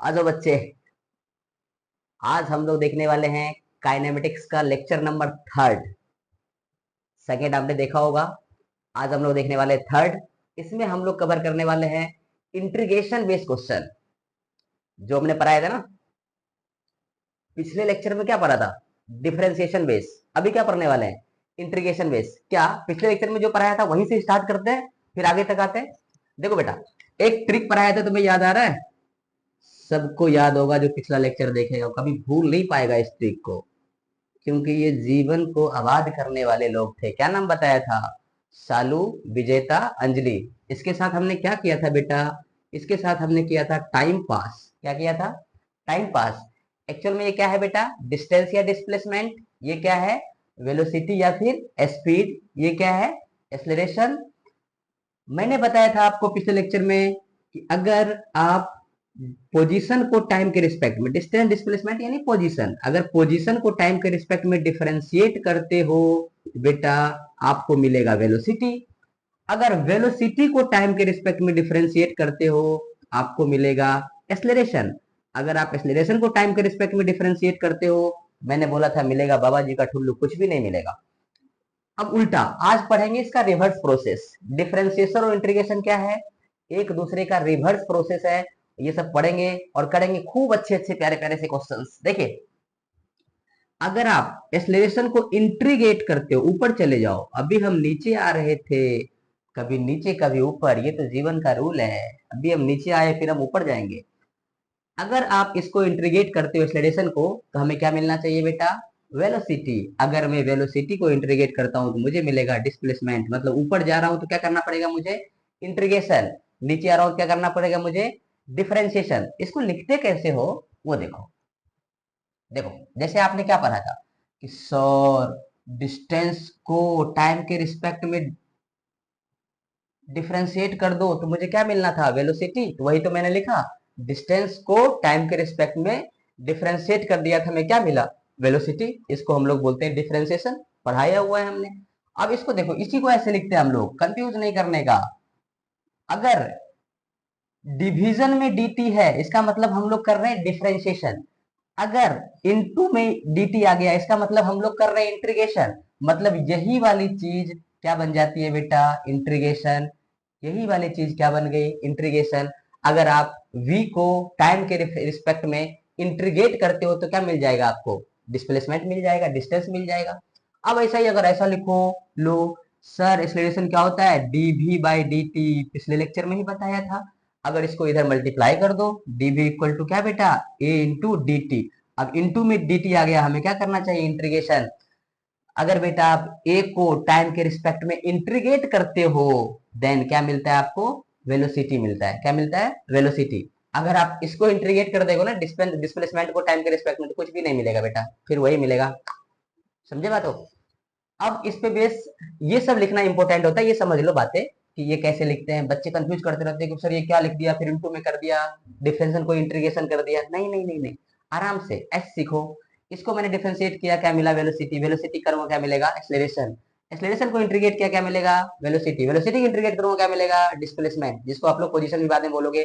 आ जाओ बच्चे। आज हम लोग देखने वाले हैं काइनेमेटिक्स का लेक्चर नंबर थर्ड। सेकेंड आपने देखा होगा। आज हम लोग देखने वाले थर्ड। इसमें हम लोग कवर करने वाले हैं इंटीग्रेशन बेस्ड क्वेश्चन, जो हमने पढ़ाया था ना। पिछले लेक्चर में क्या पढ़ा था? Differentiation base. अभी क्या पढ़ने वाले हैं? Integration base. क्या पिछले लेक्चर में जो पढ़ाया था वहीं से स्टार्ट करते हैं, फिर आगे तक आते हैं। देखो बेटा, एक ट्रिक पढ़ाया था, तुम्हें याद आ रहा है? सबको याद होगा, जो पिछला लेक्चर देखेगा कभी भूल नहीं पाएगा इस ट्रिक को, क्योंकि ये जीवन को आबाद करने वाले लोग थे। क्या नाम बताया था? शालू, विजेता, अंजलि। इसके साथ हमने क्या किया था बेटा? इसके साथ हमने किया था टाइम पास। क्या किया था? Time pass. एक्चुअल में ये क्या है बेटा? डिस्टेंस या डिस्प्लेसमेंट। ये क्या है? वेलोसिटी या फिर स्पीड। ये क्या है? एक्सेलरेशन। मैंने बताया था आपको पिछले लेक्चर में कि अगर आप पोजीशन को टाइम के रिस्पेक्ट में, डिस्टेंस डिस्प्लेसमेंट यानी पोजीशन, अगर पोजीशन को टाइम के रिस्पेक्ट में डिफरेंशिएट करते हो बेटा, आपको मिलेगा वेलोसिटी। अगर वेलोसिटी को टाइम के रिस्पेक्ट में डिफरेंशिएट करते हो, आपको मिलेगा एक्सेलरेशन। अगर आप एक्सेलरेशन को टाइम के रिस्पेक्ट में डिफरेंशिएट करते हो, मैंने बोला था मिलेगा बाबा जी का ठुल्लू, कुछ भी नहीं मिलेगा। अब उल्टा आज पढ़ेंगे इसका रिवर्स प्रोसेस। डिफरेंशिएशन और इंटीग्रेशन क्या है? एक दूसरे का रिवर्स प्रोसेस है। ये सब पढ़ेंगे और करेंगे खूब अच्छे अच्छे प्यारे प्यारे से क्वेश्चंस। देखिए, अगर आप एक्सेलरेशन को इंटीग्रेट करते हो, ऊपर चले जाओ। अभी हम नीचे आ रहे थे, कभी नीचे कभी ऊपर, ये तो जीवन का रूल है। अभी हम नीचे आए, फिर हम ऊपर जाएंगे। अगर आप इसको इंटीग्रेट करते हो एक्सेलरेशन को, तो हमें क्या मिलना चाहिए बेटा? वेलोसिटी। अगर मैं वेलोसिटी को इंटीग्रेट करता हूं तो मुझे मिलेगा डिस्प्लेसमेंट। मतलब ऊपर जा रहा हूं तो क्या करना पड़ेगा मुझे? इंटीग्रेशन। नीचे आ रहा हूं क्या करना पड़ेगा मुझे? डिफरेंशिएशन। इसको लिखते कैसे हो वो देखो। देखो, जैसे आपने क्या पढ़ा था कि सर डिस्टेंस को टाइम के रिस्पेक्ट में डिफरेंशिएट कर दो तो मुझे क्या मिलना था? वेलोसिटी। तो वही तो मैंने लिखा, डिस्टेंस को टाइम के रिस्पेक्ट में डिफरेंशिएट कर दिया था, हमें क्या मिला? वेलोसिटी। इसको हम लोग बोलते हैं डिफरेंशिएशन। पढ़ाया हुआ है हमने। अब इसको देखो, इसी को ऐसे लिखते हैं हम लोग, कंफ्यूज नहीं करने का। अगर डिवीजन में dt है, इसका मतलब हम लोग कर रहे हैं डिफरेंशिएशन। अगर इनटू में dt आ गया, इसका मतलब हम लोग कर रहे हैं इंटीग्रेशन। मतलब यही वाली चीज क्या बन जाती है बेटा? इंटीग्रेशन। यही वाली चीज क्या बन गई? इंटीग्रेशन। अगर आप v को टाइम के रिस्पेक्ट में इंटीग्रेट करते हो तो क्या मिल जाएगा आपको? डिस्प्लेसमेंट मिल जाएगा, डिस्टेंस मिल जाएगा। अब ऐसा ही अगर ऐसा लिखो लो, सर एक्सेलरेशन क्या होता है? dv by dt। पिछले लेक्चर में ही बताया था। अगर इसको इधर मल्टीप्लाई कर दो, dv इक्वल टू क्या बेटा? a into D T. अब इंटू में dt आ गया, हमें क्या करना चाहिए? इंटीग्रेशन। अगर बेटा आप a को टाइम के रिस्पेक्ट में इंटीग्रेट करते हो, देन क्या मिलता है आपको? वेलोसिटी मिलता है। क्या मिलता है? वेलोसिटी। अगर आप इसको इंटीग्रेट कर देगो ना डिस्प्लेसमेंट को टाइम के रिस्पेक्ट में, तो कुछ भी नहीं मिलेगा बेटा, फिर वही मिलेगा। समझे बात हो? अब इस पे बेस, ये सब लिखना इंपॉर्टेंट होता है। ये समझ लो बातें कि ये कैसे लिखते हैं। बच्चे कंफ्यूज करते रहते हैं कि सर ये क्या लिख दिया, फिर इनटू में कर दिया, डिफरेंशिएशन को इंटीग्रेशन कर दिया। नहीं नहीं नहीं नहीं, आराम से ऐसे सीखो। इसको मैंने डिफरेंशिएट किया, क्या मिला? वेलोसिटी। वेलोसिटी करूंगा क्या मिलेगा? एक्सेलरेशन। एक्सेलरेशन को इंटीग्रेट किया, क्या मिलेगा? वेलोसिटी। वेलोसिटी को इंटीग्रेट करूंगा क्या मिलेगा? डिस्प्लेसमेंट, जिसको आप लोग पोजीशन भी बाद में बोलोगे।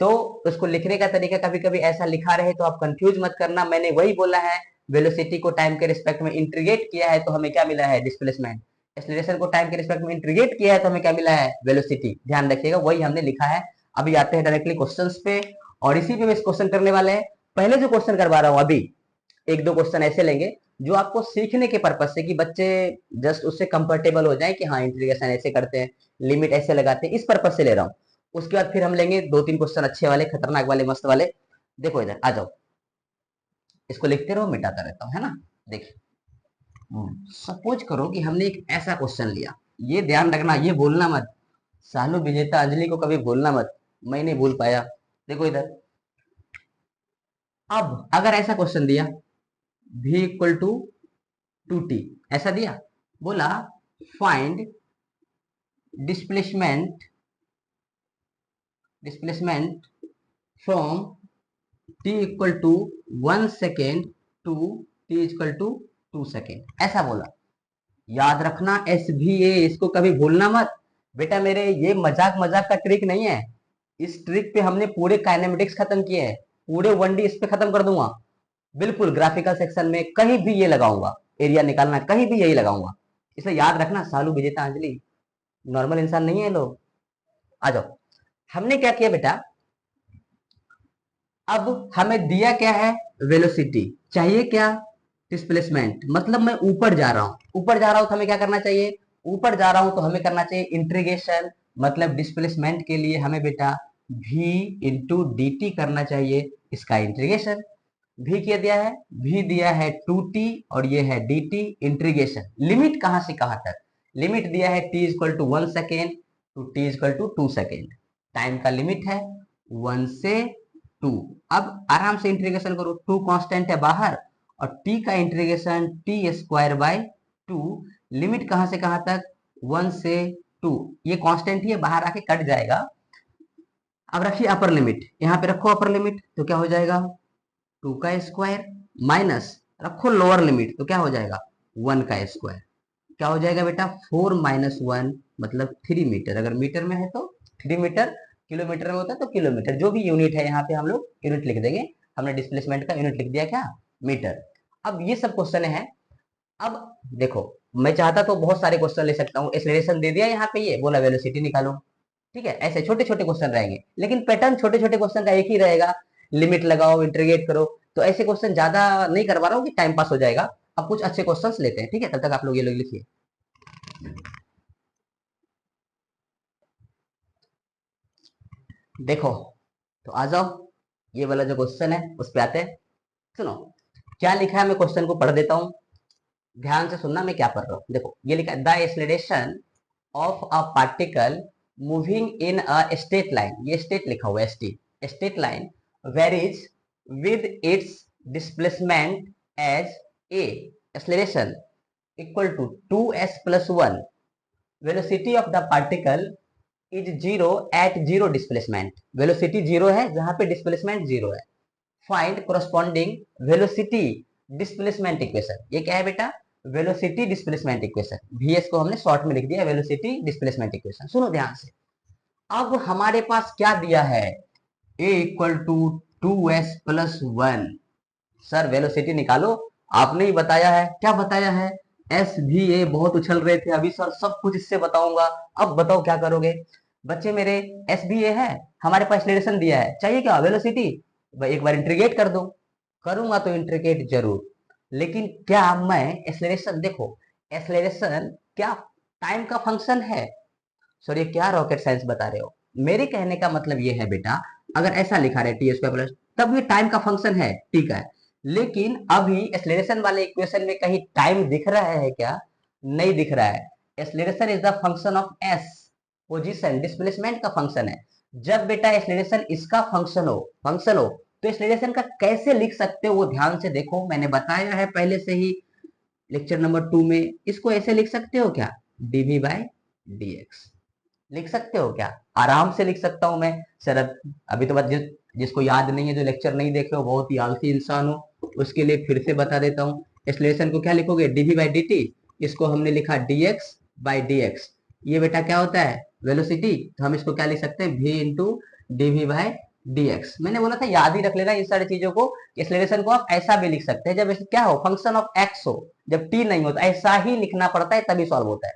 तो उसको लिखने का तरीका कभी कभी ऐसा लिखा रहे तो आप कंफ्यूज मत करना। मैंने वही बोला है, वेलोसिटी को टाइम के रिस्पेक्ट में इंटीग्रेट किया है तो हमें क्या मिला है? डिस्प्लेसमेंट। एक्सेलरेशन को टाइम के रिस्पेक्ट में इंटीग्रेट किया है तो हमें क्या मिला है? वेलोसिटी। ध्यान रखिएगा, वही हमने लिखा है। अभी आते हैं डायरेक्टली क्वेश्चंस पे, और इसी पे क्वेश्चन करने वाले हैं। पहले जो क्वेश्चन करवा रहा हूं अभी, एक दो क्वेश्चन ऐसे लेंगे जो आपको सीखने के पर्पज से, कि बच्चे जस्ट उससे कंफर्टेबल हो जाए कि हाँ इंटीग्रेशन ऐसे करते हैं, लिमिट ऐसे लगाते हैं, इस पर्पज से ले रहा हूँ। उसके बाद फिर हम लेंगे दो तीन क्वेश्चन अच्छे वाले, खतरनाक वाले, मस्त वाले। देखो इधर आ जाओ, इसको लिखते रहो, मिटाता रहता हूँ, है ना। देखिए, सपोज करो कि हमने एक ऐसा क्वेश्चन लिया। ये ध्यान रखना, ये भूलना मत। सानू, विजेता, अंजलि को कभी भूलना मत। मैं नहीं भूल पाया। देखो इधर, अब अगर ऐसा क्वेश्चन दिया, v इक्वल टू 2t, ऐसा दिया, बोला find displacement displacement from t equal to 1 second to t equal to 2 second, ऐसा बोला। याद रखना, एस भी ए, इसको कभी भूलना मत बेटा मेरे। ये मजाक मजाक का ट्रिक नहीं है। इस ट्रिक पे हमने पूरे काइनेमेटिक्स खत्म किए हैं। पूरे 1D इस पे खत्म कर दूंगा, बिल्कुल ग्राफिकल सेक्शन में कहीं भी ये लगाऊंगा, एरिया निकालना कहीं भी यही लगाऊंगा। इसलिए याद रखना, सालू विजेता अंजलि नॉर्मल इंसान नहीं है लोग। आ जाओ, हमने क्या किया बेटा, अब हमें दिया क्या है, वेलोसिटी, चाहिए क्या, डिस्प्लेसमेंट, मतलब मैं ऊपर जा रहा हूं, ऊपर जा रहा हूं तो हमें क्या करना चाहिए, ऊपर जा रहा हूं तो हमें करना चाहिए इंटीग्रेशन, मतलब डिस्प्लेसमेंट के लिए हमें बेटा v इंटू डी टी करना चाहिए, इसका इंटीग्रेशन। v क्या दिया है, v दिया है 2t और ये है dt, इंटीग्रेशन, लिमिट कहां से कहां तक, लिमिट दिया है t equal to 1 second to t equal to 2 second, time का लिमिट है 1 से 2। अब आराम से इंटीग्रेशन करो, 2 कांस्टेंट है बाहर और t का integration T square by 2, limit कहां से कहां तक, 1 से 2, ये कांस्टेंट ही है बाहर आके कट जाएगा। अब रखिए अपर लिमिट, यहाँ पे रखो अपर लिमिट तो क्या हो जाएगा 2 का स्क्वायर, माइनस रखो लोअर लिमिट तो क्या हो जाएगा 1 का स्क्वायर, क्या हो जाएगा बेटा 4 माइनस 1 मतलब 3 मीटर, अगर मीटर में है तो 3 मीटर, किलोमीटर में होता है तो किलोमीटर, जो भी यूनिट है यहाँ पे हम लोग यूनिट लिख देंगे, हमने डिस्प्लेसमेंट का यूनिट लिख दिया क्या, मीटर। अब ये सब क्वेश्चन है। अब देखो, मैं चाहता तो बहुत सारे क्वेश्चन ले सकता हूँ, एक्सेलरेशन दे दिया यहाँ पे, ये बोला वेलोसिटी निकालो, ठीक है, ऐसे छोटे छोटे क्वेश्चन रहेंगे, लेकिन पैटर्न छोटे छोटे क्वेश्चन का एक ही रहेगा, लिमिट लगाओ इंटीग्रेट करो, तो ऐसे क्वेश्चन ज्यादा नहीं करवा रहा हूँ कि टाइम पास हो जाएगा। अब कुछ अच्छे क्वेश्चंस लेते हैं, ठीक है, तब तक आप लोग ये लोग लिखिए। देखो, तो आ जाओ, ये वाला जो क्वेश्चन है उस पे आते हैं। सुनो क्या लिखा है, मैं क्वेश्चन को पढ़ देता हूँ, ध्यान से सुनना मैं क्या पढ़ रहा हूँ। देखो ये लिखा है, the acceleration of a particle moving in a straight line, ये स्ट्रेट लिखा हुआ है, straight line varies with its displacement as a, acceleration equal to 2s plus 1, velocity of the particle is zero at zero displacement, velocity zero है जहां पे displacement zero है, find corresponding velocity displacement equation, ये क्या है बेटा, velocity displacement equation, vs को हमने शॉर्ट में लिख दिया वेलोसिटी डिस्प्लेसमेंट इक्वेशन। सुनो ध्यान से, अब हमारे पास क्या दिया है, a equal to 2s plus 1, sir velocity निकालो, आपने ही बताया है, क्या बताया है, एस भी ए, बहुत उछल रहे थे अभी सर, सब कुछ इससे बताऊंगा, अब बताओ क्या करोगे बच्चे मेरे, एस भी ए है, हमारे पास एक्सेलरेशन दिया है, चाहिए क्या वेलोसिटी, एक बार इंटीग्रेट कर दो, करूंगा तो इंटीग्रेट जरूर, लेकिन क्या मैं एक्सेलरेशन, देखो एक्सेलरेशन क्या टाइम का फंक्शन है, सर ये क्या रॉकेट साइंस बता रहे हो, मेरे कहने का मतलब ये है बेटा, अगर ऐसा लिखा रहे टी स्क्वायर प्लस, तब ये टाइम का फंक्शन है, ठीक है, लेकिन अभी एक्सेलरेशन वाले इक्वेशन में कहीं टाइम दिख रहा है क्या, नहीं दिख रहा है, acceleration is the function of S, position displacement का फंक्शन है, जब बेटा एक्सेलरेशन इसका फंक्शन हो तो एक्सेलरेशन का कैसे लिख सकते हो, वो ध्यान से देखो, मैंने बताया है पहले से ही लेक्चर नंबर 2 में, इसको ऐसे लिख सकते हो क्या, dv बाई dx, लिख सकते हो क्या, आराम से लिख सकता हूं मैं सर, अभी तो बात जिसको याद नहीं है, जो लेक्चर नहीं देखे हो, बहुत ही आलसी इंसान हो, उसके लिए फिर से बता देता हूँ, एक्सेलरेशन को क्या लिखोगे, dv बाई dt, इसको हमने लिखा dx बाई dx, ये बेटा क्या होता है वेलोसिटी, तो हम इसको क्या लिख सकते हैं v into dv by dx, मैंने बोला था याद ही रख लेना इन सारी चीजों को, एक्सेलरेशन को आप ऐसा भी लिख सकते हैं, जब क्या हो फंक्शन ऑफ एक्स हो, जब t नहीं होता, ऐसा ही लिखना पड़ता है तभी सॉल्व होता है,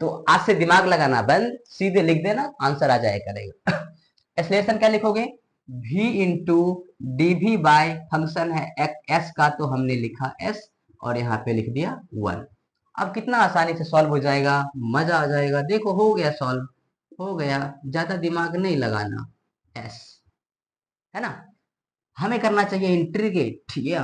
तो आज से दिमाग लगाना बंद, सीधे लिख देना आंसर आ जाए करेगा। एक्सेलरेशन क्या लिखोगे, v into d v by function है s का, तो हमने लिखा s और यहाँ पे लिख दिया 1, अब कितना आसानी से सॉल्व हो जाएगा, मजा आ जाएगा, देखो हो गया सॉल्व, हो गया, ज्यादा दिमाग नहीं लगाना, s है ना, हमें करना चाहिए इंटीग्रेट, या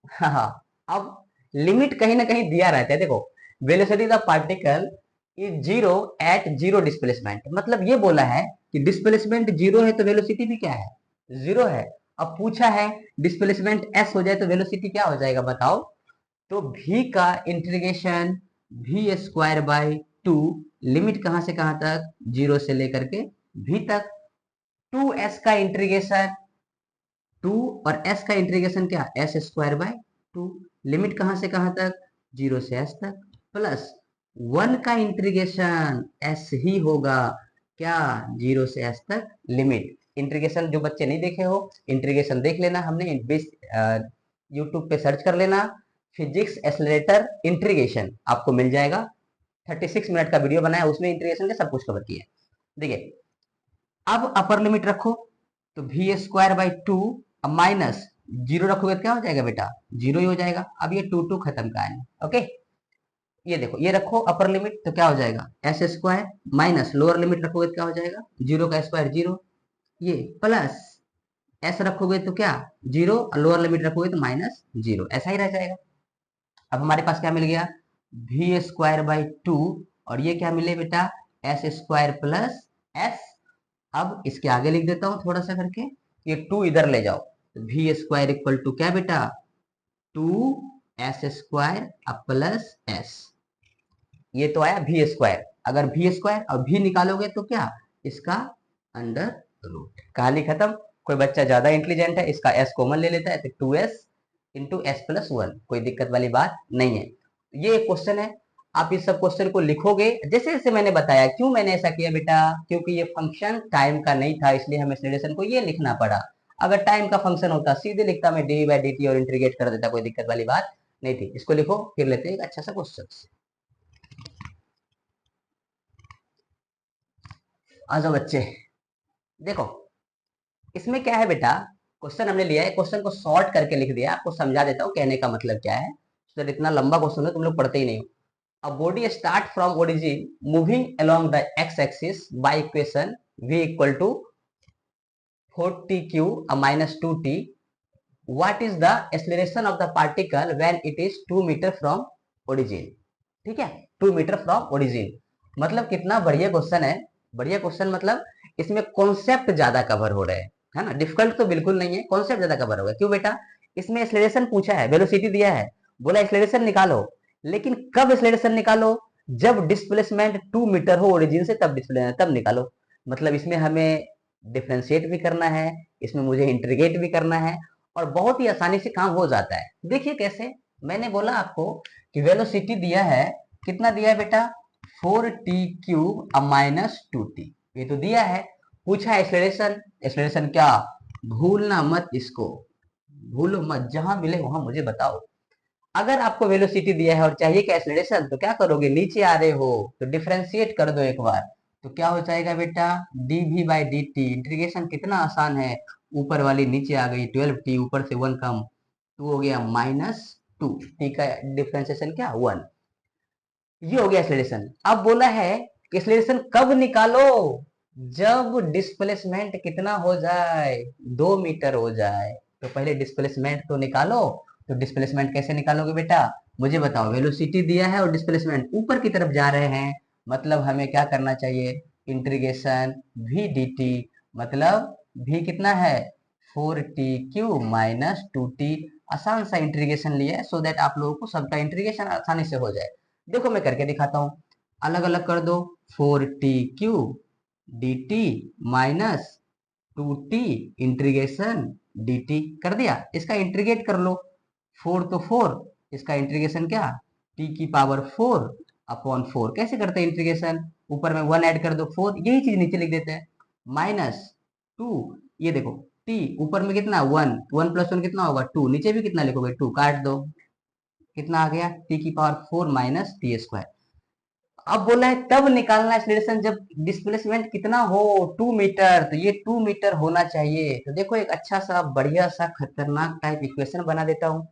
हाँ, अब लिमिट कहीं ना कहीं दिया रहता है, देखो velocity of particle is zero at zero displacement, मतलब ये बोला है कि डिस्प्लेसमेंट जीरो है तो वेलोसिटी भी क्या है जीरो है, अब पूछा है डिस्प्लेसमेंट एस हो जाए तो वेलोसिटी क्या हो जाएगा बताओ, तो v का integration v square by 2, limit कहां से कहां तक, जीरो से लेकर के v तक, 2s का इंटीग्रेशन 2 और s का इंटीग्रेशन क्या, एस स्क्वायर बाय 2, लिमिट कहां से कहां तक, जीरो से s तक, प्लस 1 का इंटीग्रेशन s ही होगा क्या, जीरो से s तक लिमिट, इंटीग्रेशन जो बच्चे नहीं देखे हो, इंटीग्रेशन देख लेना, हमने यूट्यूब पे सर्च कर लेना फिजिक्स एक्सेलरेटर इंटीग्रेशन, आपको मिल जाएगा। 36 मिनट का वीडियो बनाया, उसमें इंटीग्रेशन का सब कुछ कवर किया। देखिए अब अपर लिमिट रखो तो वी स्क्वायर बाई टू, अब माइनस जीरो रखोगे तो क्या हो जाएगा बेटा, जीरो ही हो जाएगा। अब ये टू टू खत्म का है, ओके। ये देखो ये रखो अपर लिमिट तो क्या हो जाएगा S square, minus lower limit रखोगे तो क्या हो जाएगा जीरो का स्क्वायर जीरो, ये प्लस एस रखोगे तो क्या जीरो, लोअर लिमिट रखोगे तो माइनस जीरो, ऐसा ही रह जाएगा। अब हमारे पास क्या मिल गया वी स्क्वायर बाई टू, और ये क्या मिले बेटा एस स्क्वायर प्लस एस। अब इसके आगे लिख देता हूं थोड़ा सा करके, ये टू इधर ले जाओ तो वी स्क्वायर इक्वल टू क्या बेटा two s square plus s, ये तो आया वी स्क्वायर। अगर वी स्क्वायर और वी निकालोगे तो क्या इसका अंडर रूट, कहानी खत्म। कोई बच्चा ज्यादा इंटेलिजेंट है इसका एस कॉमन ले लेता है तो two s into s plus one, कोई दिक्कत वाली बात नहीं है। ये क्वेश्चन है, आप इस सब क्वेश्चन को लिखोगे जैसे जैसे मैंने बताया। क्यों मैंने ऐसा किया बेटा, क्योंकि ये फंक्शन टाइम का नहीं था इसलिए हमें एक्सेलरेशन को ये लिखना पड़ा। अगर टाइम का फंक्शन होता सीधे लिखता मैं डी बाई डी टी और इंटीग्रेट कर देता, कोई दिक्कत वाली बात नहीं थी। इसको लिखो फिर लेते हैं एक अच्छा सा क्वेश्चन। आ जाओ बच्चे, देखो इसमें क्या है बेटा, क्वेश्चन हमने लिया है, क्वेश्चन को शॉर्ट करके लिख दिया, आपको समझा देता हूँ कहने का मतलब क्या है। सर इतना लंबा क्वेश्चन है तुम लोग पढ़ते ही नहीं हो। A body start from origin moving along the x-axis by equation v equal to 4tq minus 2t. What is the acceleration of the particle when it is 2 meter from origin? ठीक है 2 metre from origin, मतलब कितना बढ़िया question है। बढ़िया question मतलब इसमें concept ज्यादा कवर हो रहे हैं, है ना। डिफिकल्ट तो बिल्कुल नहीं है, कॉन्सेप्ट ज्यादा कवर होगा। क्यों बेटा, इसमें एक्सेलरेशन पूछा है, वेलोसिटी दिया है, बोला एक्सेलरेशन निकालो, लेकिन कब एक्सेलरेशन निकालो, जब डिस्प्लेसमेंट 2 मीटर हो ओरिजिन से, तब निकालो। मतलब इसमें हमें डिफ्रेंशिएट भी करना है, इसमें मुझे इंटीग्रेट भी करना है, और बहुत ही आसानी से काम हो जाता है। देखिए कैसे, मैंने बोला आपको कि वेलोसिटी दिया है, कितना दिया है बेटा 4t³ माइनस 2t, ये तो दिया है। पूछा एक्सेलरेशन, एक्सेलरेशन क्या भूलना मत, इसको भूलो मत, जहां मिले वहां मुझे बताओ। अगर आपको वेलोसिटी दिया है और चाहिए कि एक्सेलरेशन, तो क्या करोगे, नीचे आ रहे हो तो डिफरेंशिएट कर दो एक बार, तो क्या हो जाएगा बेटा dv by D T. Integration कितना आसान है, ऊपर वाली नीचे आ गई 12t, ऊपर से 1 कम, 2 हो गया माइनस 2, टी का डिफरेंशिएशन क्या 1। ये हो गया एक्सेलरेशन। अब बोला है कि एक्सेलरेशन कब निकालो, जब डिस्प्लेसमेंट कितना हो जाए 2 मीटर हो जाए। तो पहले डिस्प्लेसमेंट तो निकालो। तो डिस्प्लेसमेंट कैसे निकालोगे बेटा, मुझे बताओ। वेलोसिटी दिया है और डिस्प्लेसमेंट ऊपर की तरफ जा रहे हैं, मतलब हमें क्या करना चाहिए, इंटीग्रेशन वी डी टी, मतलब v कितना है 4t³ माइनस 2t। आसान सा इंटीग्रेशन लिया है, सो दैट आप लोगों को सबका इंटीग्रेशन आसानी से हो जाए। देखो मैं करके दिखाता हूँ, अलग अलग कर दो, 4t³ dt minus 2t integration dt कर दिया। इसका इंटीग्रेट कर लो, 4 तो 4, इसका इंटीग्रेशन क्या t की पावर 4 अपॉन 4। कैसे करते हैं इंटीग्रेशन, ऊपर में 1 ऐड कर दो 4, यही चीज नीचे लिख देते हैं, माइनस 2, ये देखो t ऊपर में कितना 1, 1 प्लस 1 कितना होगा 2, नीचे भी कितना लिखोगे 2, काट दो, कितना आ गया t की पावर 4 माइनस टी स्क्वायर। अब बोला है तब निकालना एक्सेलरेशन जब डिस्प्लेसमेंट कितना हो 2 मीटर, तो ये 2 मीटर होना चाहिए। तो देखो एक अच्छा सा बढ़िया सा खतरनाक टाइप इक्वेशन बना देता हूँ,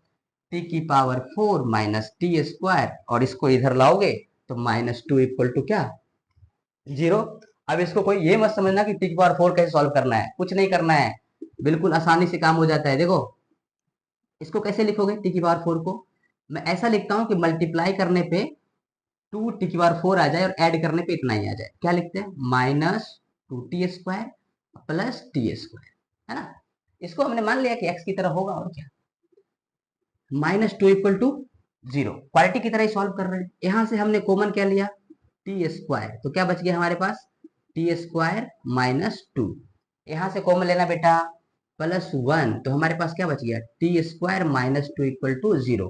टी की पावर 4 माइनस टी स्क्वायर, और इसको इधर लाओगे तो माइनस 2 इक्वल टू क्या 0। अब इसको कोई ये मत समझना कि टी की पावर 4 कैसे सॉल्व करना है, कुछ नहीं करना है, बिल्कुल आसानी से काम हो जाता है। देखो इसको कैसे लिखोगे, टी की पावर 4 को मैं ऐसा लिखता हूँ कि मल्टीप्लाई करने पे 2t की पावर 4 आ जाए और ऐड करने पे इतना ही आ जाए। क्या लिखते हैं, minus 2t square plus T square, है ना। इसको हमने मान लिया कि x की तरह होगा, और क्या माइनस 2 इक्वल टू 0, क्वालिटी की तरह ही सॉल्व कर रहे हैं। यहां से हमने कॉमन क्या लिया टी स्क्वायर, तो क्या बच गया हमारे पास टी स्क्वायर माइनस 2, यहां से कॉमन लेना बेटा प्लस 1, तो हमारे पास क्या बच गया t square minus 2 equal to 0।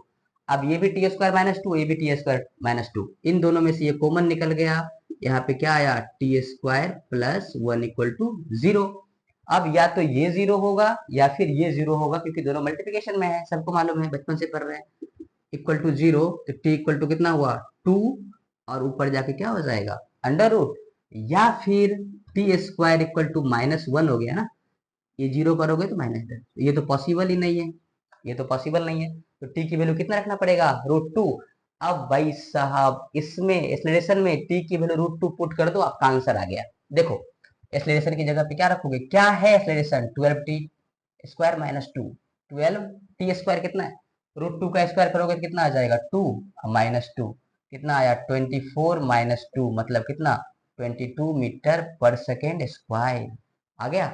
अब ये भी टी स्क्वायर माइनस 2, ये भी टी स्क्वायर माइनस 2, इन दोनों में से ये कॉमन निकल गया, यहाँ पे क्या आया t square plus 1 equal to 0। अब या तो ये 0 होगा या फिर ये 0 होगा, क्योंकि दोनों मल्टीप्लिकेशन में है, सबको मालूम है, बचपन से पढ़ रहे हैं। इक्वल टू 0 तो t इक्वल टू कितना हुआ 2, और ऊपर जाके क्या हो जाएगा अंडर रूट, या फिर टी स्क्वायर इक्वल टू -1 हो गया ना, ये 0 करोगे तो -10, ये तो पॉसिबल ही नहीं है, ये तो पॉसिबल नहीं है। तो टी की वैल्यू कितना रखना पड़ेगा √2। अब भाई साहब इसमें एक्सेलरेशन में टी की वैल्यू √2 पुट कर दो, आपका आंसर आ गया। देखो एक्सेलरेशन की जगह पे क्या रखोगे, क्या है acceleration 12t square -2, 12t square कितना है, √2 का स्क्वायर करोगे तो कितना आ जाएगा 2, -2 कितना आया 24 -2 मतलब कितना 22 मीटर पर सेकेंड स्क्वायर आ गया।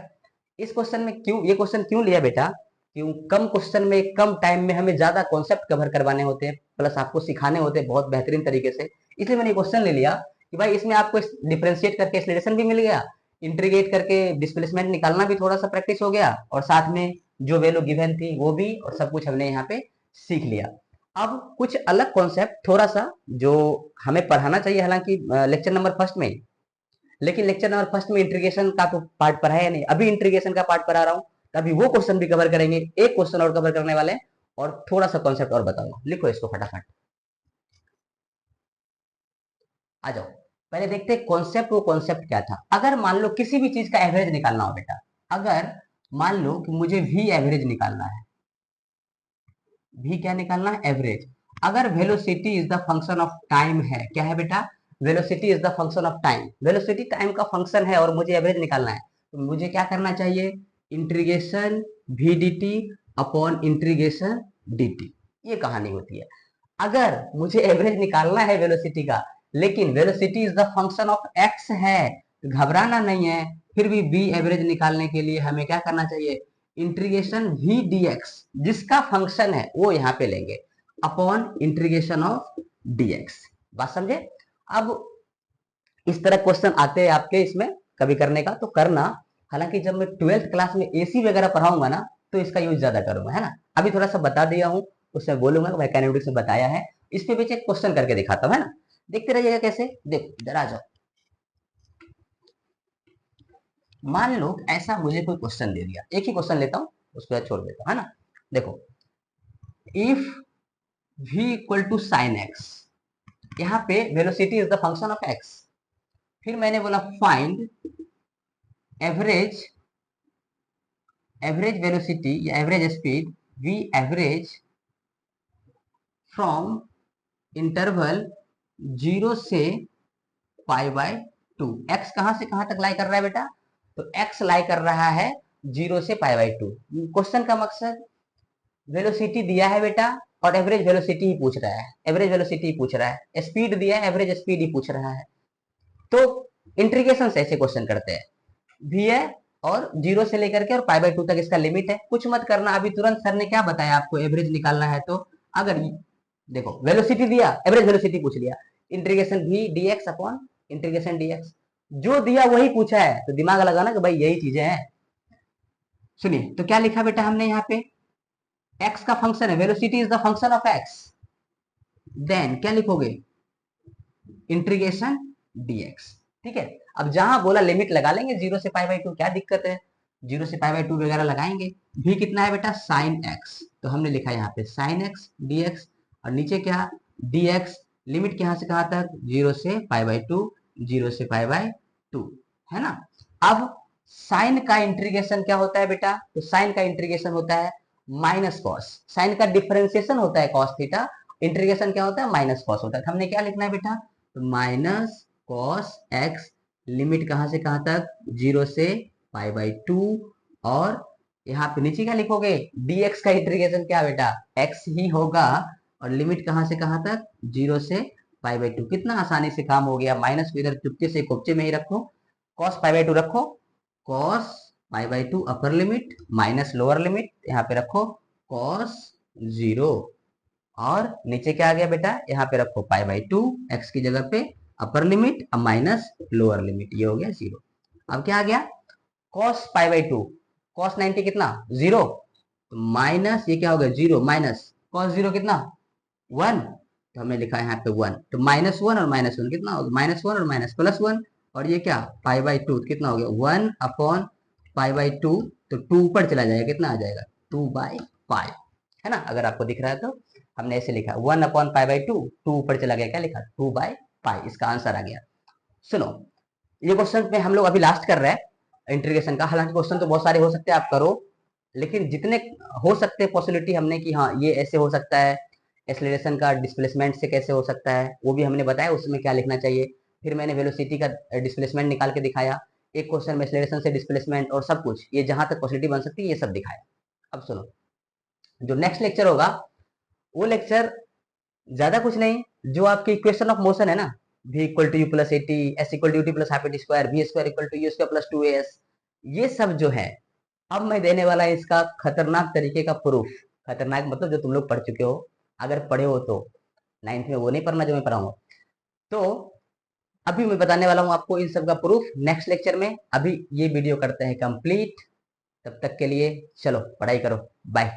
इस क्वेश्चन में क्यों ये क्वेश्चन क्यों लिया बेटा, क्यों कम क्वेश्चन में कम टाइम में हमें ज्यादा कॉन्सेप्ट कवर करवाने होते हैं, प्लस आपको सिखाने होते हैं बहुत बेहतरीन तरीके से, इसलिए मैंने क्वेश्चन ले लिया कि भाई इसमें आपको डिफरेंशिएट करके एक्सेलरेशन भी मिल गया, इंटीग्रेट करके डिस्प्लेसमेंट निकालना भी थोड़ा सा प्रैक्टिस हो गया, और साथ में जो वैल्यू गिवन थी वो भी, और सब कुछ हमने यहाँ पे सीख लिया। अब कुछ अलग कॉन्सेप्ट थोड़ा सा जो हमें पढ़ाना चाहिए, हालांकि लेक्चर नंबर फर्स्ट में, लेकिन लेक्चर नंबर फर्स्ट में इंटीग्रेशन का तो पार्ट पढ़ाया नहीं, अभी इंटीग्रेशन का पार्ट पढ़ा रहा हूँ, तभी वो क्वेश्चन भी कवर करेंगे, एक क्वेश्चन और कवर करने वाले हैं, और थोड़ा सा कॉन्सेप्ट और बताऊंगा। लिखो इसको फटाफट, आ जाओ। पहले देखते हैं कॉन्सेप्ट, वो कॉन्सेप्ट क्या था। अगर मान लो किसी भी चीज का एवरेज निकालना हो बेटा, अगर मान लो कि मुझे वी एवरेज निकालना है, भी क्या निकालना है एवरेज, अगर velocity is the function of time है, क्या है बेटा velocity is the function of time, velocity time का फंक्शन है और मुझे एवरेज निकालना है, तो मुझे क्या करना चाहिए integration v d t upon integration d t, ये कहानी होती है। अगर मुझे एवरेज निकालना है वेलोसिटी का, लेकिन velocity is the function of x है, तो घबराना नहीं है, फिर भी बी एवरेज निकालने के लिए हमें क्या करना चाहिए इंटीग्रेशन वी डी एक्स, जिसका फंक्शन है वो यहाँ पे लेंगे upon integration of D x. बात समझे। अब इस तरह क्वेश्चन आते हैं आपके इसमें कभी करने का तो करना, हालांकि जब मैं 12th क्लास में एसी वगैरह पढ़ाऊंगा ना तो इसका यूज ज्यादा करूंगा, है ना। अभी थोड़ा सा बता दिया हूँ, उसमें बोलूंगा कि मैकेनिक्स में बताया है, इस पे भी एक क्वेश्चन करके दिखाता हूँ, है ना। देखते रहिएगा कैसे, देखो जरा आ जाओ। मान लो ऐसा मुझे कोई क्वेश्चन दे दिया, एक ही क्वेश्चन लेता हूँ उसके बाद छोड़ देता हूँ, है ना। देखो if v equal to sine x, यहाँ पे velocity is the function of x, फिर मैंने बोला फाइंड एवरेज, एवरेज वेलोसिटी या average speed v average from interval 0 से π/2, x कहां से कहां तक लाई कर रहा है बेटा, तो x लाई कर रहा है 0 से π/2। क्वेश्चन का मकसद वेलोसिटी दिया है बेटा और एवरेज वेलोसिटी ही पूछ रहा है, एवरेज वेलोसिटी ही पूछ रहा है, स्पीड दिया है एवरेज स्पीड ही पूछ रहा है, तो इंटीग्रेशन से ऐसे क्वेश्चन करते हैं। भी है और 0 से लेकर के और π/2 तक इसका लिमिट है, कुछ मत करना, अभी तुरंत सर ने क्या बताया आपको एवरेज निकालना है, तो अगर देखो वेलोसिटी दिया एवरेज वेलोसिटी पूछ लिया, इंटीग्रेशन भी dx अपॉन इंटीग्रेशन dx, जो दिया वही पूछा है, तो दिमाग लगाना कि भाई यही चीजें हैं। सुनिए तो क्या लिखा बेटा हमने यहाँ पे, x का फंक्शन है, velocity is the function of x, then क्या लिखोगे इंटीग्रेशन dx, ठीक है। अब जहां बोला लिमिट लगा लेंगे 0 से π/2, क्या दिक्कत है 0 से π/2 वगैरह लगाएंगे। भी कितना है बेटा साइन x, तो हमने लिखा यहाँ पे साइन x dx, और नीचे क्या dx, लिमिट कहां से कहां तक 0 से π/2, 0 से π/2, है ना। अब साइन का इंटीग्रेशन क्या होता है बेटा, तो साइन का इंटीग्रेशन होता है माइनस कॉस, साइन का डिफरेंशिएशन होता है कॉस थीटा, इंटीग्रेशन क्या होता है माइनस कॉस होता है, तो हमने क्या लिखना है बेटा माइनस कॉस एक्स, लिमिट कहां से कहां तक 0 से π/2, और यहाँ पे नीचे क्या लिखोगे dx का इंटीग्रेशन क्या बेटा x ही होगा, और लिमिट कहां से कहां तक 0 से π/2, कितना आसानी से काम हो गया, माइनस को इधर चुपके से कोपचे में ही रखो, cos π/2 रखो, cos π/2 upper limit minus lower limit, यहाँ पे रखो cos 0, और नीचे क्या आ गया बेटा यहाँ पे रखो π/2 x की जगह पे अपर लिमिट अब माइनस लोअर लिमिट, ये हो गया 0। अब क्या आ गया cos π/2, cos 90 कितना 0, तो माइनस ये क्या हो गया 0 माइनस cos 0 कितना 1, तो हमने लिखा है यहाँ पे 1, तो -1 और -1 कितना हो गया -1 और माइनस +1, और ये क्या π/2 कितना हो गया 1 अपॉन π/2, तो 2 ऊपर चला जाएगा, कितना आ जाएगा 2/π, है ना। अगर आपको दिख रहा है तो हमने ऐसे लिखा 1/π/2, 2 ऊपर चला गया, क्या लिखा 2/π, इसका आंसर आ गया। सुनो, ये क्वेश्चन में हम लोग अभी लास्ट कर रहे हैं इंटीग्रेशन का। हालांकि क्वेश्चन तो बहुत सारे हो सकते हैं, आप करो, लेकिन जितने हो सकते हैं पॉसिबिलिटी हमने कि हाँ ये ऐसे हो सकता है, एक्सेलरेशन का डिस्प्लेसमेंट से कैसे हो सकता है वो भी हमने बताया, उसमें क्या लिखना चाहिए। फिर मैंने वेलोसिटी का डिस्प्लेसमेंट निकाल के दिखाया, एक क्वेश्चन में एक्सेलरेशन से डिस्प्लेसमेंट और सब कुछ, ये जहां तक पॉसिबिलिटी बन सकती है ये सब दिखाया। अब सुनो, जो नेक्स्ट लेक्चर होगा वो लेक्चर ज्यादा कुछ नहीं, जो आपकी इक्वेशन ऑफ मोशन है ना, v equal to u plus a t, s equal to u t plus half a square, v square equal to u square plus 2as, ये सब जो है अब मैं देने वाला है इसका खतरनाक तरीके का प्रूफ। खतरनाक मतलब जो तुम लोग पढ़ चुके हो, अगर पढ़े हो तो 9th में वो नहीं पढ़ना जो मैं पढ़ाऊंगा। तो अभी मैं बताने वाला हूँ आपको इन सब का प्रूफ नेक्स्ट लेक्चर में। अभी ये वीडियो करते हैं कंप्लीट, तब तक के लिए चलो पढ़ाई करो, बाय।